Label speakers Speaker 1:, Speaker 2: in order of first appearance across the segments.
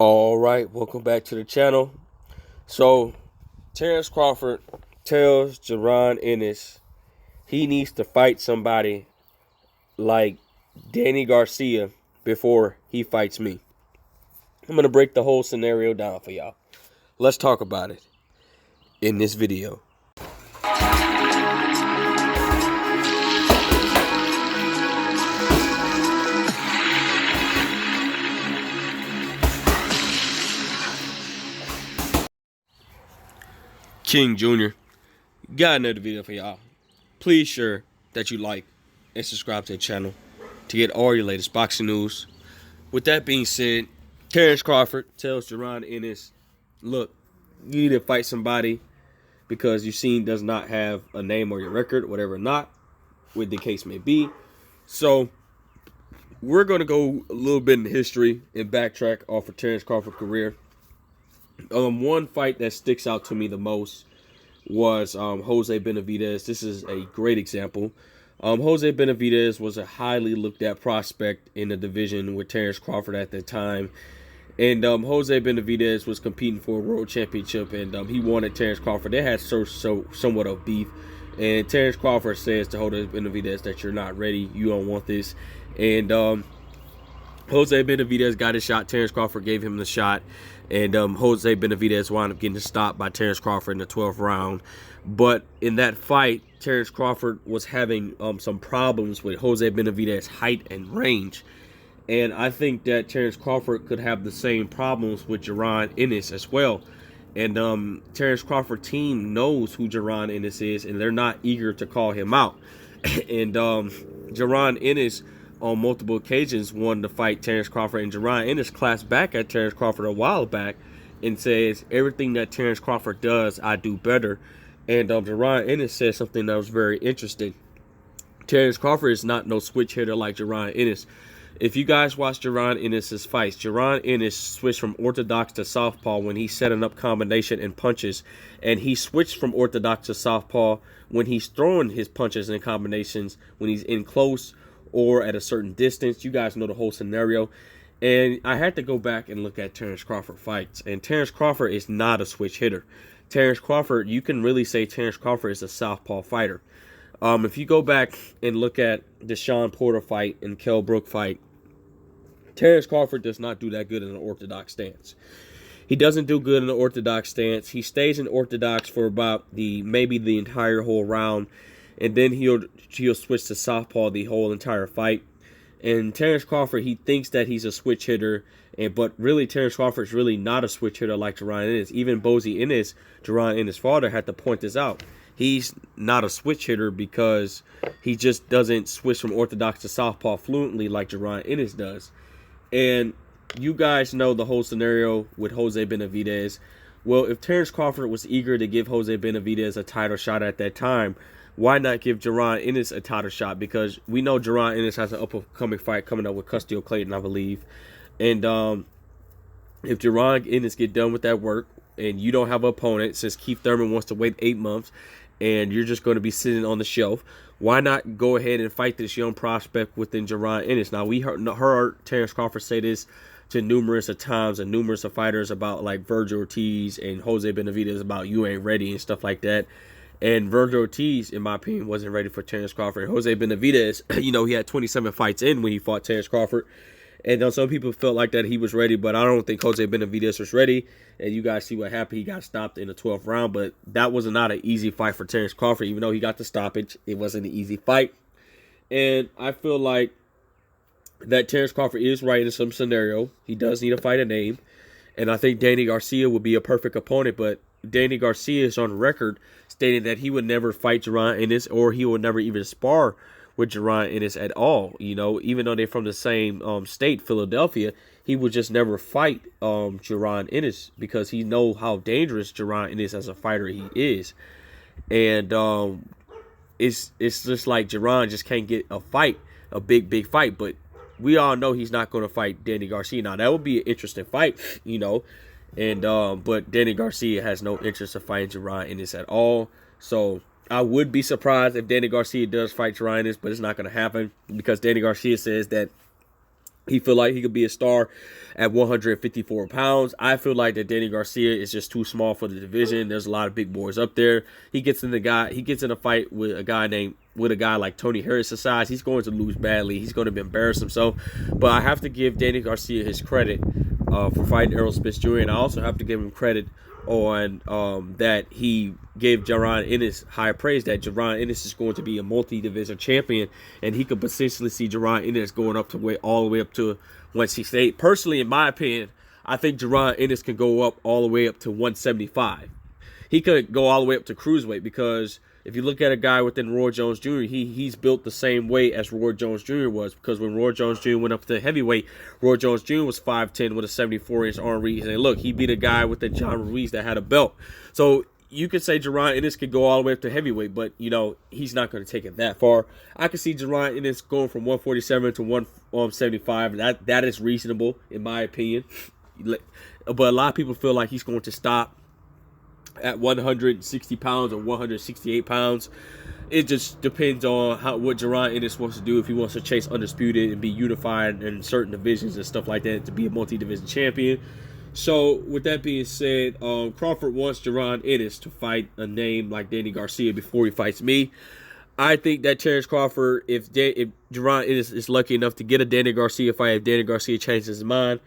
Speaker 1: All right, welcome back to the channel. So, Terence Crawford tells Jaron Ennis he needs to fight somebody like Danny Garcia before he fights me. I'm going to break the whole scenario down for y'all. Let's talk about it in this video. King Jr. got another video for y'all. Please sure that you like and subscribe to the channel to get all your latest boxing news. With that being said, Terence Crawford tells Jaron Ennis, look, you need to fight somebody because you seen does not have a name or your record, whatever not, what the case may be. So we're going to go a little bit in history and backtrack off of Terence Crawford's career. One fight that sticks out to me the most was Jose Benitez. This is a great example. Jose Benitez was a highly looked at prospect in the division with Terence Crawford at the time. And Jose Benitez was competing for a world championship, and he wanted Terence Crawford. They had somewhat of beef. And Terence Crawford says to Jose Benitez that you're not ready. You don't want this. And Jose Benitez got his shot. Terence Crawford gave him the shot. And Jose Benitez wound up getting stopped by Terence Crawford in the 12th round. But in that fight, Terence Crawford was having some problems with Jose Benitez's height and range. And I think that Terence Crawford could have the same problems with Jaron Ennis as well. And Terence Crawford's team knows who Jaron Ennis is, and they're not eager to call him out. And Jaron Ennis on multiple occasions wanted to fight Terence Crawford, and Jaron Ennis clapped back at Terence Crawford a while back and says, everything that Terence Crawford does, I do better. And Jaron Ennis said something that was very interesting. Terence Crawford is not no switch hitter like Jaron Ennis. If you guys watch Jaron Ennis' fights, Jaron Ennis switched from orthodox to southpaw when he's setting up combination and punches, and he switched from orthodox to southpaw when he's throwing his punches and combinations when he's in close or at a certain distance. You guys know the whole scenario. And I had to go back and look at Terence Crawford fights. And Terence Crawford is not a switch hitter. Terence Crawford, you can really say Terence Crawford is a southpaw fighter. If you go back and look at the Sean Porter fight and Kell Brook fight, Terence Crawford does not do that good in an orthodox stance. He doesn't do good in an orthodox stance. He stays in orthodox for about maybe the entire whole round. And then he'll switch to southpaw the whole entire fight. And Terence Crawford, he thinks that he's a switch hitter, but really Terence Crawford's really not a switch hitter like Jaron Ennis. Even Bozy Ennis, Jaron Ennis' father, had to point this out. He's not a switch hitter because he just doesn't switch from orthodox to southpaw fluently like Jaron Ennis does. And you guys know the whole scenario with Jose Benitez. Well, if Terence Crawford was eager to give Jose Benitez a title shot at that time, why not give Jaron Ennis a title shot? Because we know Jaron Ennis has an upcoming fight coming up with Castillo Clayton, I believe. And if Jaron Ennis get done with that work and you don't have an opponent, since Keith Thurman wants to wait 8 months and you're just going to be sitting on the shelf, why not go ahead and fight this young prospect within Jaron Ennis? Now, we heard Terence Crawford say this to numerous of times and numerous of fighters about like Virgil Ortiz and Jose Benitez about you ain't ready and stuff like that. And Virgil Ortiz, in my opinion, wasn't ready for Terence Crawford. Jose Benitez, he had 27 fights in when he fought Terence Crawford. And some people felt like that he was ready, but I don't think Jose Benitez was ready. And you guys see what happened. He got stopped in the 12th round, but that was not an easy fight for Terence Crawford. Even though he got the stoppage, it wasn't an easy fight. And I feel like that Terence Crawford is right in some scenario. He does need to fight a name. And I think Danny Garcia would be a perfect opponent, but Danny Garcia is on record stating that he would never fight Jaron Ennis, or he would never even spar with Jaron Ennis at all. Even though they're from the same state, Philadelphia, he would just never fight Jaron Ennis because he knows how dangerous Jaron Ennis as a fighter he is. And it's just like Jaron just can't get a fight, a big fight. But we all know he's not going to fight Danny Garcia. Now, that would be an interesting fight, And but Danny Garcia has no interest in fighting Jaron Ennis at all. So I would be surprised if Danny Garcia does fight Jaron Ennis, but it's not going to happen because Danny Garcia says that He feel like he could be a star at 154 pounds. I feel like that Danny Garcia is just too small for the division. There's a lot of big boys up there. He gets in a fight with a guy like Tony Harris' size. He's going to lose badly. He's going to embarrass himself. But I have to give Danny Garcia his credit for fighting Errol Spence Jr. And I also have to give him credit on that he gave Jaron Ennis high praise, that Jaron Ennis is going to be a multi-division champion, and he could potentially see Jaron Ennis going up to all the way up to 168. Personally, in my opinion, I think Jaron Ennis can go up all the way up to 175. He could go all the way up to cruiserweight, because if you look at a guy within Roy Jones Jr., he's built the same way as Roy Jones Jr. was, because when Roy Jones Jr. went up to heavyweight, Roy Jones Jr. was 5'10" with a 74-inch arm reach. And look, he beat a guy with the John Ruiz that had a belt. So you could say Jaron Ennis could go all the way up to heavyweight, but, he's not going to take it that far. I could see Jaron Ennis going from 147 to 175. That is reasonable, in my opinion. But a lot of people feel like he's going to stop at 160 pounds or 168 pounds. It just depends on what Jaron Ennis wants to do. If he wants to chase undisputed and be unified in certain divisions and stuff like that to be a multi-division champion. So with that being said, Crawford wants Jaron Ennis to fight a name like Danny Garcia before he fights me. I think that Terence Crawford, if Jaron Ennis is lucky enough to get a Danny Garcia fight, if Danny Garcia changes his mind,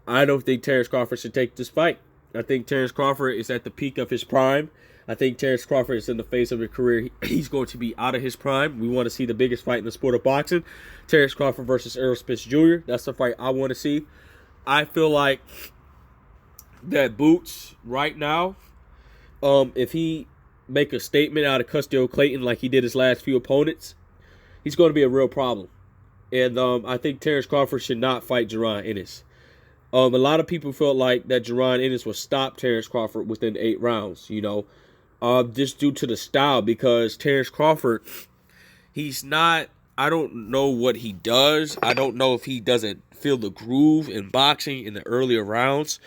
Speaker 1: I don't think Terence Crawford should take this fight. I think Terence Crawford is at the peak of his prime. I think Terence Crawford is in the phase of his career. He's going to be out of his prime. We want to see the biggest fight in the sport of boxing. Terence Crawford versus Errol Spence Jr. That's the fight I want to see. I feel like that Boots right now, if he make a statement out of Custio Clayton like he did his last few opponents, he's going to be a real problem. And I think Terence Crawford should not fight Jaron Ennis. A lot of people felt like that Jaron Ennis would stop Terence Crawford within 8 rounds, just due to the style, because Terence Crawford, he's not, I don't know what he does. I don't know if he doesn't feel the groove in boxing in the earlier rounds,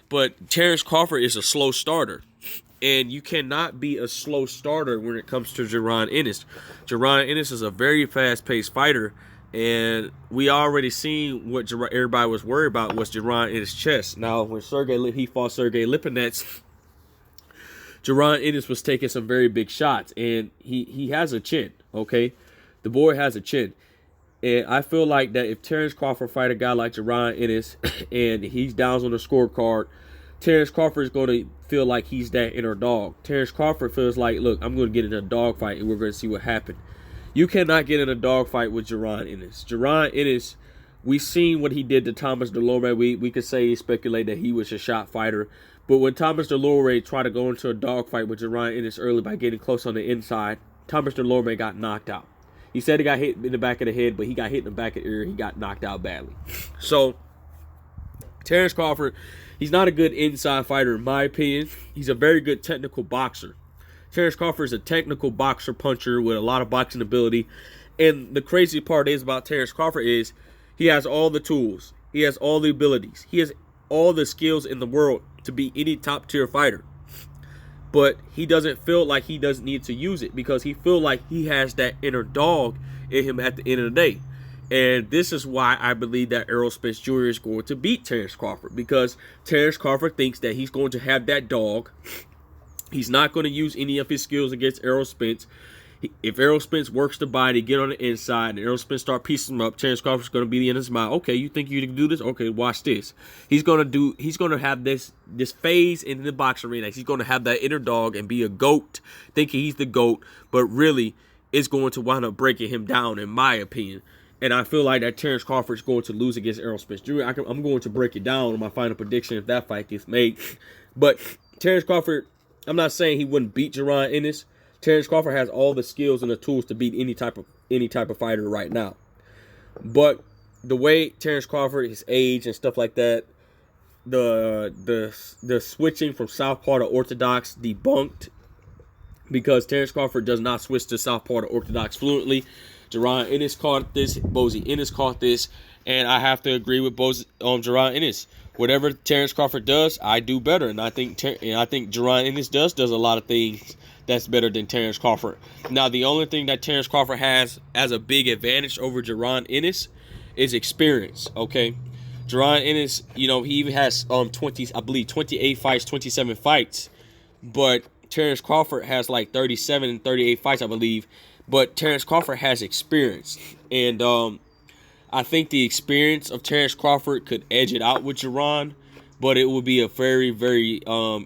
Speaker 1: but Terence Crawford is a slow starter. And you cannot be a slow starter when it comes to Jaron Ennis. Jaron Ennis is a very fast-paced fighter. And we already seen what everybody was worried about was Jaron Ennis' chest. Now, when he fought Sergey Lipinets, Jaron Ennis was taking some very big shots, and he has a chin. Okay, the boy has a chin, and I feel like that if Terence Crawford fight a guy like Jaron Ennis, and he's down on the scorecard, Terence Crawford is going to feel like he's that inner dog. Terence Crawford feels like, look, I'm going to get in a dogfight, and we're going to see what happens. You cannot get in a dogfight with Jaron Ennis. Jaron Ennis, we've seen what he did to Thomas Delorme. We could speculate that he was a shot fighter. But when Thomas Delorme tried to go into a dogfight with Jaron Ennis early by getting close on the inside, Thomas Delorme got knocked out. He said he got hit in the back of the head, but he got hit in the back of the ear. He got knocked out badly. So, Terence Crawford, he's not a good inside fighter in my opinion. He's a very good technical boxer. Terence Crawford is a technical boxer puncher with a lot of boxing ability. And the crazy part is about Terence Crawford is he has all the tools. He has all the abilities. He has all the skills in the world to be any top tier fighter. But he doesn't feel like he doesn't need to use it because he feels like he has that inner dog in him at the end of the day. And this is why I believe that Errol Spence Jr. is going to beat Terence Crawford, because Terence Crawford thinks that he's going to have that dog. He's not going to use any of his skills against Errol Spence. If Errol Spence works the body, get on the inside, and Errol Spence start piecing him up, Terence Crawford's going to be in his mind. Okay, you think you can do this? Okay, watch this. He's going to have this phase in the boxing arena. He's going to have that inner dog and be a GOAT, thinking he's the GOAT, but really it's going to wind up breaking him down, in my opinion. And I feel like that Terence Crawford's going to lose against Errol Spence Jr. I'm going to break it down in my final prediction if that fight gets made. But Terence Crawford, I'm not saying he wouldn't beat Jaron Ennis. Terence Crawford has all the skills and the tools to beat any type of fighter right now. But the way Terence Crawford, his age and stuff like that, the switching from southpaw to orthodox debunked, because Terence Crawford does not switch to southpaw to orthodox fluently. Jaron Ennis caught this, Bozy Ennis caught this, and I have to agree with Jaron Ennis. Whatever Terence Crawford does, I do better, and I think Jaron Ennis does a lot of things that's better than Terence Crawford. Now, the only thing that Terence Crawford has as a big advantage over Jaron Ennis is experience. Okay, Jaron Ennis, he even has 28 fights, 27 fights, but Terence Crawford has like 37 and 38 fights, I believe. But Terence Crawford has experience, and I think the experience of Terence Crawford could edge it out with Jaron, but it would be a very, very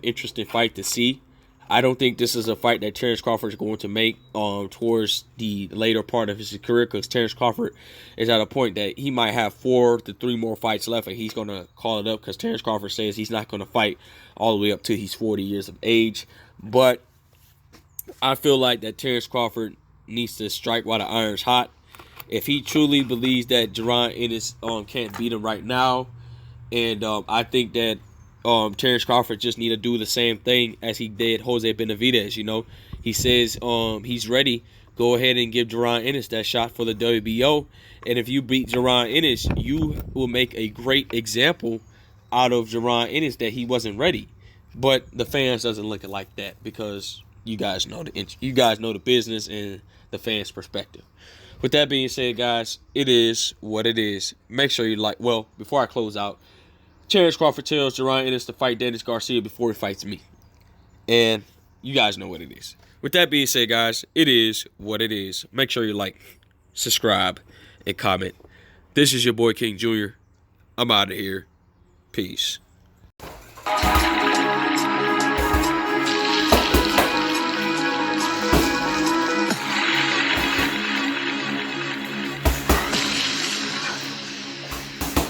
Speaker 1: interesting fight to see. I don't think this is a fight that Terence Crawford is going to make towards the later part of his career, because Terence Crawford is at a point that he might have 4 to 3 more fights left, and he's going to call it up, because Terence Crawford says he's not going to fight all the way up to he's 40 years of age. But I feel like that Terence Crawford needs to strike while the iron's hot. If he truly believes that Jaron Ennis can't beat him right now, and I think that Terence Crawford just need to do the same thing as he did Jose Benavidez. He says he's ready. Go ahead and give Jaron Ennis that shot for the WBO. And if you beat Jaron Ennis, you will make a great example out of Jaron Ennis that he wasn't ready. But the fans doesn't look at it like that, because you guys know the business and the fans' perspective. With that being said, guys, it is what it is. Make sure you like. Well, before I close out, Terence Crawford tells Jaron Ennis to fight Dennis Garcia before he fights me. And you guys know what it is. With that being said, guys, it is what it is. Make sure you like, subscribe, and comment. This is your boy King Jr. I'm out of here. Peace.